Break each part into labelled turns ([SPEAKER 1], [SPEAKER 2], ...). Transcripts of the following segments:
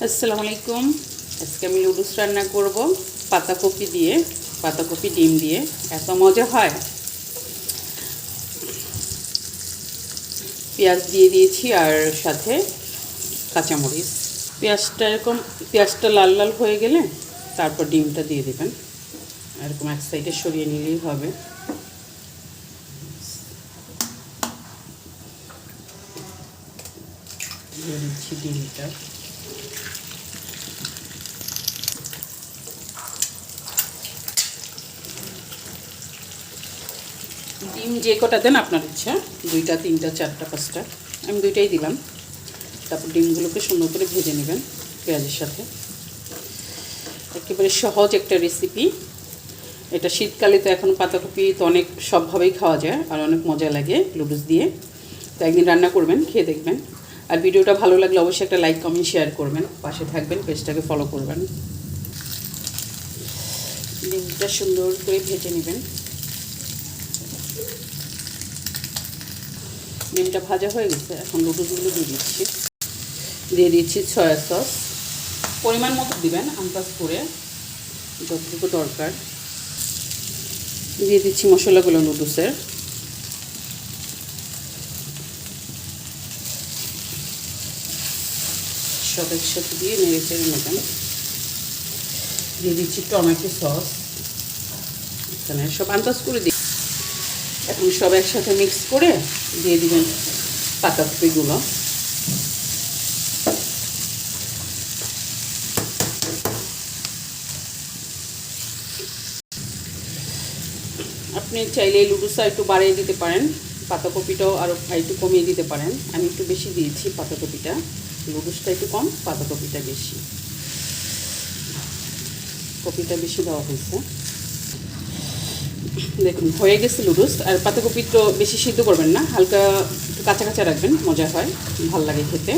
[SPEAKER 1] আসসালামু আলাইকুম। আজকে আমি লুডুস রান্না করব পাতাকপি দিয়ে, পাতাকপি ডিম দিয়ে। এত মজা হয়। পেঁয়াজ দিয়ে দিয়েছি আর সাথে কাঁচামরিচ। পেঁয়াজটা লাল লাল হয়ে গেলে তারপর ডিমটা দিয়ে দেবেন। এরকম এক সাইডে সরিয়ে নিলেই হবে। দিয়ে দিচ্ছি ডিমটা। ডিম যে কটা দেন আপনার ইচ্ছা, 2টা 3টা 4টা 5টা, আমি 2টাই দিলাম। তারপর ডিমগুলোকে সুন্দর করে ভেজে নেবেন পেঁয়াজের সাথে। একেবারে সহজ একটা রেসিপি এটা। শীতকালে তো এখন পাতাকপি তো অনেক সবভাবেই খাওয়া যায় আর অনেক মজা লাগে লুডুস দিয়ে। তো একদিন রান্না করবেন, খেয়ে দেখবেন। আর ভিডিওটা ভালো লাগলে অবশ্যই একটা লাইক কমেন্ট শেয়ার করবেন, পাশে থাকবেন, পেজটাকে ফলো করবেন। ডিমটা সুন্দর করে ভেজে নেবেন। ডিমটা ভাজা হয়ে গেছে, এখন লুডুসগুলো দিয়ে দিচ্ছি সয়া সস। পরিমাণ মতো দিবেন, আন্দাজ করে যতটুকু দরকার। দিয়ে দিচ্ছি মশলাগুলো লুডুসের। সব একসাথে দিয়ে নেড়ে চেড়ে নেবেন। দিয়ে দিচ্ছি টমেটো সস, এখানে সব আন্দাজ করে দিই। এখন সব একসাথে মিক্স করে দিয়ে দিবেন পাতাকপিগুলো। আপনি চাইলে লুডুসটা একটু বাড়িয়ে দিতে পারেন, পাতাকপিটাও আরও একটু কমিয়ে দিতে পারেন। আমি একটু বেশি দিয়েছি পাতাকপিটা, লুডুসটা একটু কম, পাতাকপিটা বেশি। কপিটা বেশি দেওয়া হয়েছে। দেখুন হয়ে গেছে লুডুস। আর পাতাকপি তো বেশি সিদ্ধ করবেন না, হালকা একটু কাঁচা কাঁচা রাখবেন, মজা হয়, ভালো লাগে খেতে।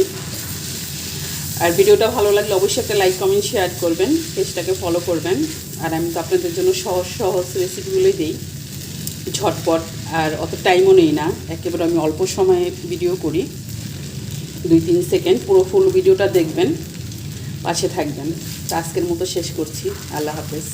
[SPEAKER 1] আর ভিডিওটা ভালো লাগলে অবশ্যই একটা লাইক কমেন্ট শেয়ার করবেন, পেজটাকে ফলো করবেন। আর আমি তো আপনাদের জন্য সহজ সহজ রেসিপিগুলোই দিই, ঝটপট, আর অত টাইমও নেই না। একেবারে আমি অল্প সময়ে ভিডিও করি, 2-3 সেকেন্ড। পুরো ফুল ভিডিওটা দেখবেন, পাশে থাকবেন। তো আজকের মতো শেষ করছি। আল্লাহ হাফেজ।